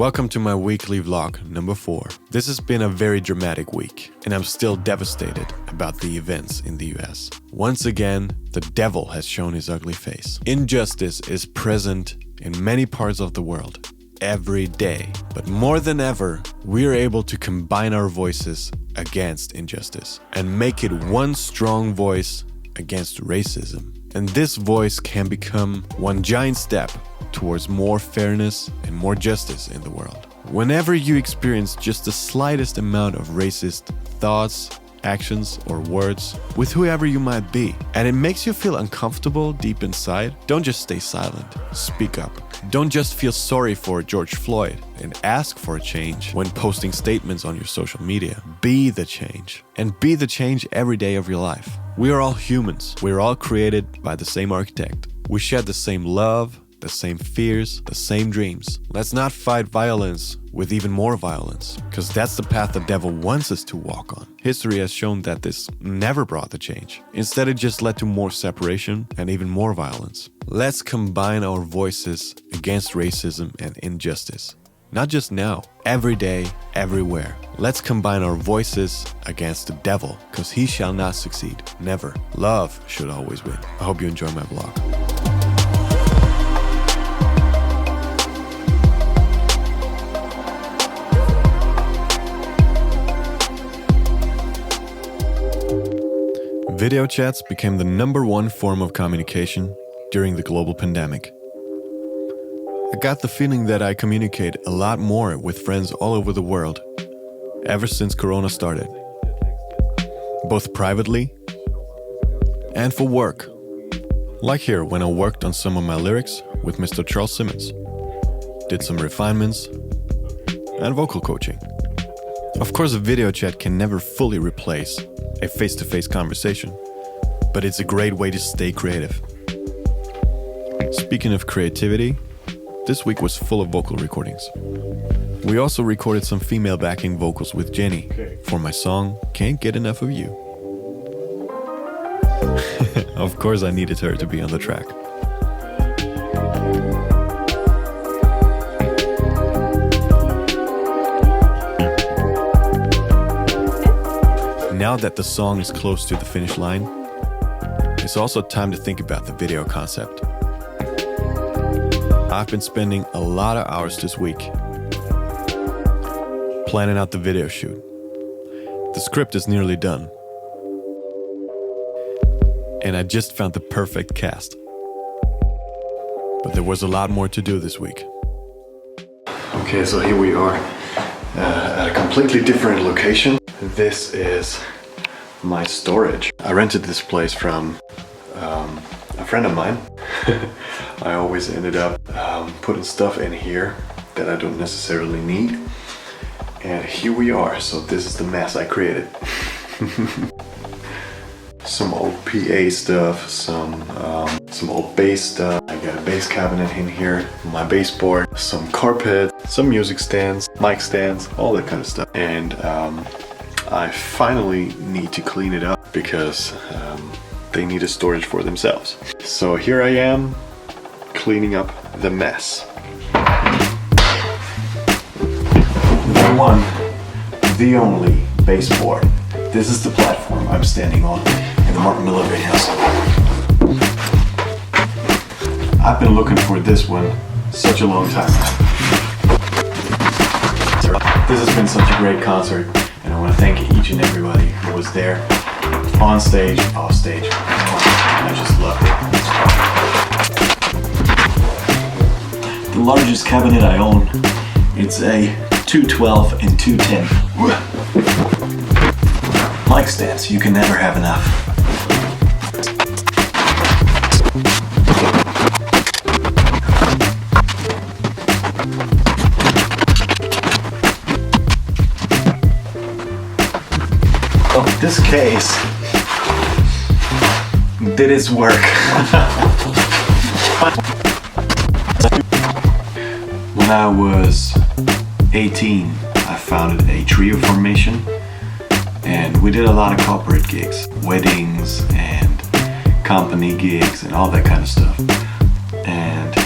Welcome to my weekly vlog number 4. This has been a very dramatic week, and I'm still devastated about the events in the US. Once again, the devil has shown his ugly face. Injustice is present in many parts of the world, every day. But more than ever, we are able to combine our voices against injustice and make it one strong voice against racism. And this voice can become one giant step towards more fairness and more justice in the world. Whenever you experience just the slightest amount of racist thoughts, actions, or words with whoever you might be, and it makes you feel uncomfortable deep inside, don't just stay silent. Speak up. Don't just feel sorry for George Floyd and ask for a change when posting statements on your social media. Be the change, and be the change every day of your life. We are all humans. We are all created by the same architect. We share the same love, the same fears, the same dreams. Let's not fight violence with even more violence, because that's the path the devil wants us to walk on. History has shown that this never brought the change. Instead, it just led to more separation and even more violence. Let's combine our voices against racism and injustice. Not just now, every day, everywhere. Let's combine our voices against the devil, because he shall not succeed. Never. Love should always win. I hope you enjoy my vlog. Video chats became the #1 form of communication during the global pandemic. I got the feeling that I communicate a lot more with friends all over the world ever since Corona started, both privately and for work. Like here when I worked on some of my lyrics with Mr. Charles Simmons, did some refinements and vocal coaching. Of course, a video chat can never fully replace a face-to-face conversation, but it's a great way to stay creative. Speaking of creativity, this week was full of vocal recordings. We also recorded some female backing vocals with Jenny for my song Can't Get Enough of You. Of course I needed her to be on the track. Now that the song is close to the finish line, it's also time to think about the video concept. I've been spending a lot of hours this week planning out the video shoot. The script is nearly done, and I just found the perfect cast. But there was a lot more to do this week. Okay, so here we are at a completely different location. This is my storage. I rented this place from a friend of mine. I always ended up putting stuff in here that I don't necessarily need. And here we are. So this is the mess I created. Some old PA stuff, some old bass stuff. I got a bass cabinet in here, my bass board, some carpet, some music stands, mic stands, all that kind of stuff. And I finally need to clean it up because they need a storage for themselves. So here I am, cleaning up the mess. The one, the only baseboard. This is the platform I'm standing on in the Martin Military House. I've been looking for this one such a long time now. This has been such a great concert, and I want to thank each and everybody who was there, on stage, off stage. I just loved it. The largest cabinet I own, it's a 212 and 210. Mic stands, you can never have enough. Oh, this case did its work. When I was 18, I founded a trio formation, and we did a lot of corporate gigs, weddings and company gigs and all that kind of stuff. And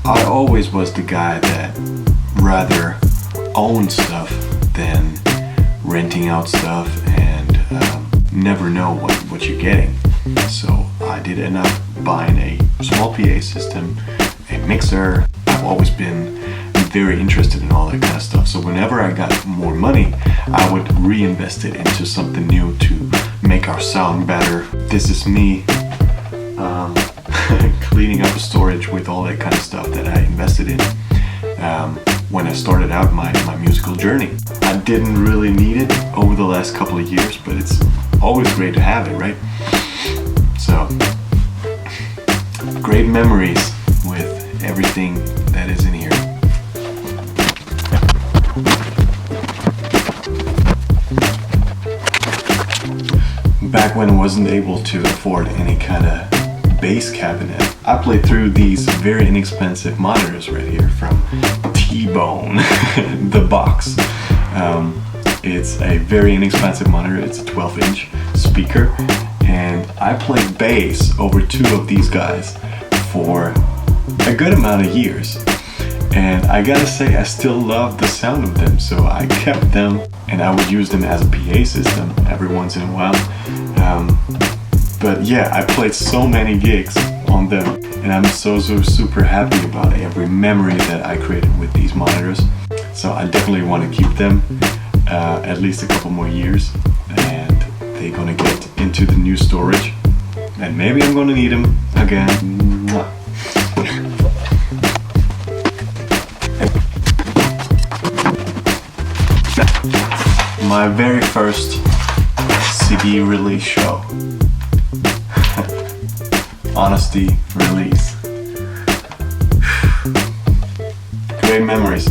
I always was the guy that rather own stuff than renting out stuff and never know what you're getting. So I did end up buying a small PA system, a mixer. I've always been very interested in all that kind of stuff. So whenever I got more money, I would reinvest it into something new to make our sound better. This is me cleaning up the storage with all that kind of stuff that I invested in when I started out my musical journey. I didn't really need it over the last couple of years, but it's always great to have it, right? So, great memories with everything that is in here. Back when I wasn't able to afford any kind of bass cabinet, I played through these very inexpensive monitors right here from T-Bone, the box. It's a very inexpensive monitor. It's a 12-inch speaker, and I played bass over two of these guys for a good amount of years. And I gotta say, I still love the sound of them, so I kept them, and I would use them as a PA system every once in a while. But yeah, I played so many gigs on them, and I'm so super happy about every memory that I created with these monitors. So I definitely want to keep them at least a couple more years, and they're gonna get into the new storage, and maybe I'm gonna need them again. My very first CD release show. Honesty release. Great memories.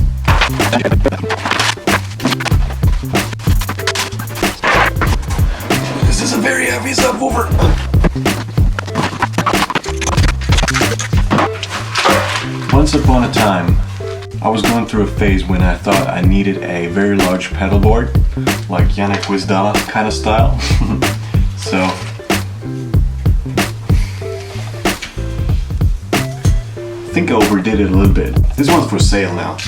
This is a very heavy subwoofer. Once upon a time, I was going through a phase when I thought I needed a very large pedal board, like Yannick Wisdala kind of style. So I think I overdid it a little bit. This one's for sale now.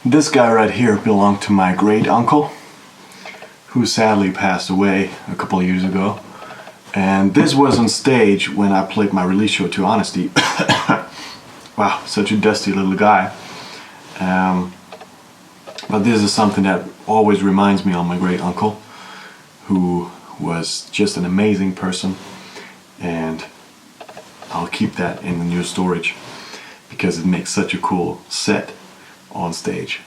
This guy right here belonged to my great uncle, who sadly passed away a couple of years ago. And this was on stage when I played my release show to Honesty. Wow, such a dusty little guy. But this is something that always reminds me of my great uncle, who was just an amazing person. And I'll keep that in the new storage because it makes such a cool set on stage.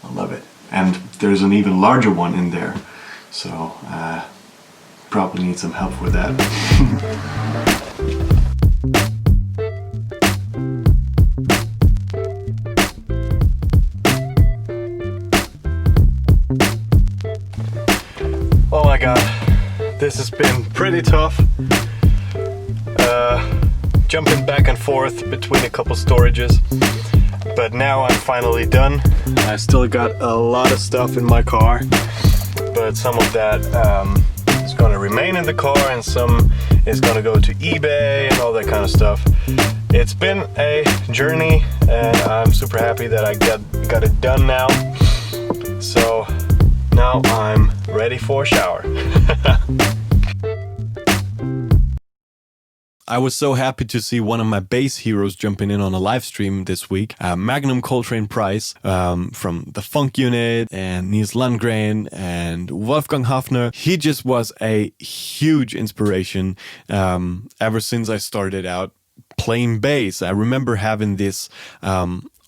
I love it. And there's an even larger one in there. So, probably need some help with that. Oh my god, this has been pretty tough. Jumping back and forth between a couple storages. But now I'm finally done. I still got a lot of stuff in my car, but some of that is going to remain in the car, and some is going to go to eBay and all that kind of stuff. It's been a journey, and I'm super happy that I got it done now. So now I'm ready for a shower. I was so happy to see one of my bass heroes jumping in on a live stream this week. Magnum Coltrane Price from the Funk Unit, and Nils Landgren and Wolfgang Hafner. He just was a huge inspiration ever since I started out playing bass. I remember having this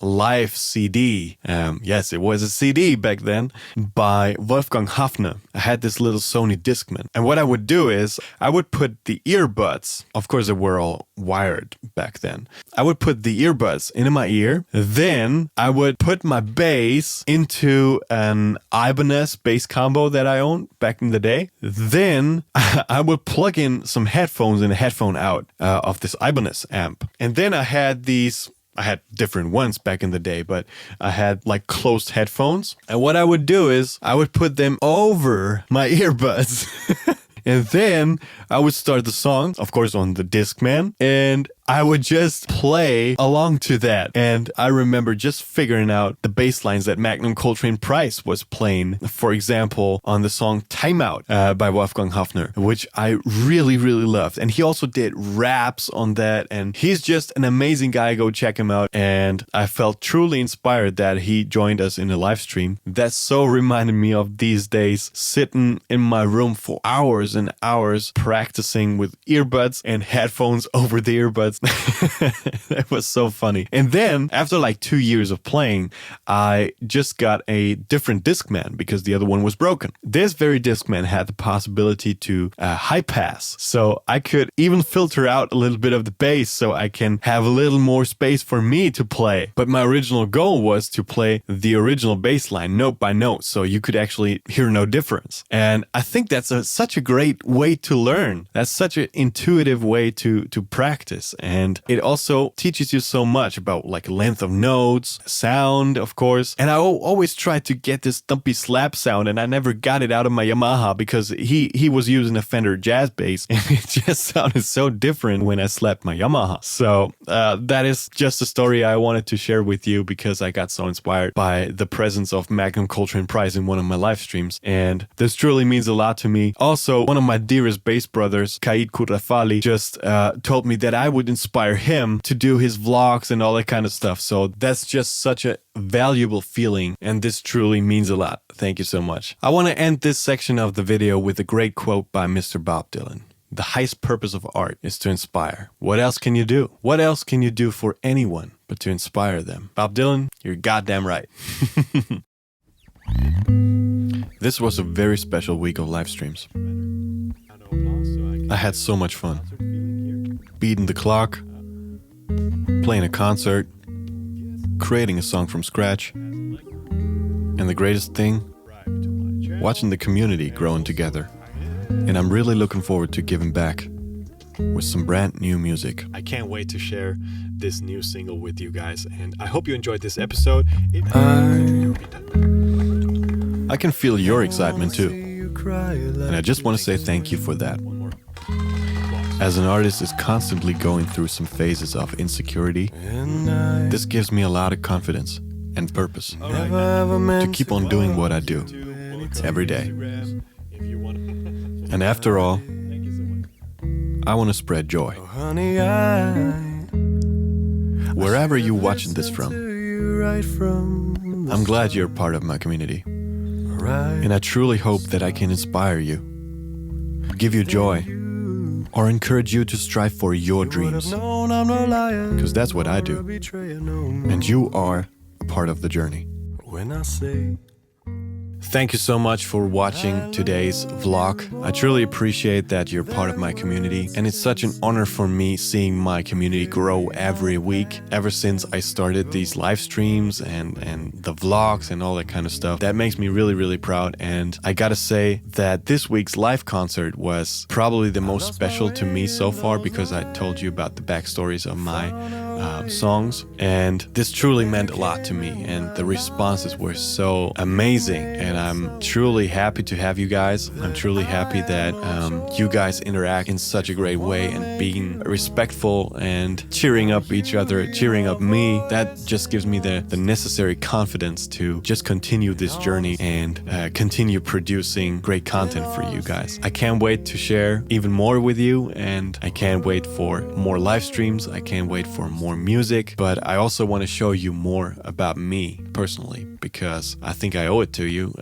live CD. Yes, it was a CD back then by Wolfgang Hafner. I had this little Sony Discman. And what I would do is I would put the earbuds, of course they were all wired back then. I would put the earbuds into my ear. Then I would put my bass into an Ibanez bass combo that I owned back in the day. Then I would plug in some headphones in a headphone out of this Ibanez amp. And then I had different ones back in the day, but I had like closed headphones. And what I would do is I would put them over my earbuds. And then I would start the song, of course, on the Discman, and I would just play along to that. And I remember just figuring out the bass lines that Magnum Coltrane Price was playing, for example, on the song Timeout by Wolfgang Hafner, which I really, really loved. And he also did raps on that. And he's just an amazing guy. Go check him out. And I felt truly inspired that he joined us in a live stream. That so reminded me of these days sitting in my room for hours and hours practicing with earbuds and headphones over the earbuds. That was so funny. And then after like 2 years of playing, I just got a different Discman because the other one was broken. This very Discman had the possibility to high pass. So I could even filter out a little bit of the bass so I can have a little more space for me to play. But my original goal was to play the original bass line note by note so you could actually hear no difference. And I think that's such a great way to learn. That's such an intuitive way to practice. And it also teaches you so much about like length of notes, sound, of course. And I always tried to get this thumpy slap sound, and I never got it out of my Yamaha because he was using a Fender jazz bass, and it just sounded so different when I slapped my Yamaha. So that is just a story I wanted to share with you because I got so inspired by the presence of Magnum Coltrane Price in one of my live streams. And this truly means a lot to me. Also, one of my dearest bass brothers, Kaid Kurafali, just told me that I would inspire him to do his vlogs and all that kind of stuff. So that's just such a valuable feeling, and this truly means a lot. Thank you so much. I want to end this section of the video with a great quote by Mr. Bob Dylan. The highest purpose of art is to inspire. What else can you do? What else can you do for anyone but to inspire them? Bob Dylan, you're goddamn right. This was a very special week of live streams. I had so much fun. Beating the clock, playing a concert, creating a song from scratch, and the greatest thing, watching the community growing together. And I'm really looking forward to giving back with some brand new music. I can't wait to share this new single with you guys, and I hope you enjoyed this episode. I can feel your excitement too, and I just want to say thank you for that. As an artist is constantly going through some phases of insecurity, this gives me a lot of confidence and purpose to keep on doing what I do every day. And after all, I want to spread joy. Wherever you're watching this from, I'm glad you're part of my community. And I truly hope that I can inspire you, give you joy, or encourage you to strive for your dreams. Because that's what I do. And you are a part of the journey. Thank you so much for watching today's vlog. I truly appreciate that you're part of my community, and it's such an honor for me seeing my community grow every week ever since I started these live streams and the vlogs and all that kind of stuff. That makes me really, really proud, and I gotta say that this week's live concert was probably the most special to me so far because I told you about the backstories of my songs, and this truly meant a lot to me, and the responses were so amazing, and I'm truly happy to have you guys. I'm truly happy that you guys interact in such a great way and being respectful and cheering up each other, cheering up me. That just gives me the necessary confidence to just continue this journey and continue producing great content for you guys. I can't wait to share even more with you, and I can't wait for more live streams. I can't wait for more music, but I also want to show you more about me personally because I think I owe it to you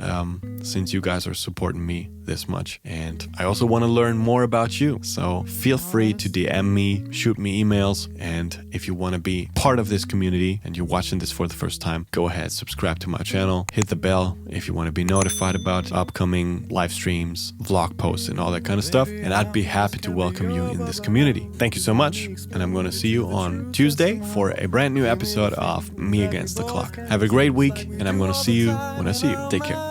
since you guys are supporting me this much, and I also want to learn more about you. So feel free to DM me, shoot me emails, and if you want to be part of this community and you're watching this for the first time, go ahead, subscribe to my channel, hit the bell if you want to be notified about upcoming live streams, vlog posts, and all that kind of stuff, and I'd be happy to welcome you in this community. Thank you so much, and I'm going to see you on Tuesday for a brand new episode of Me Against the Clock. Have a great week, and I'm going to see you when I see you. Take care.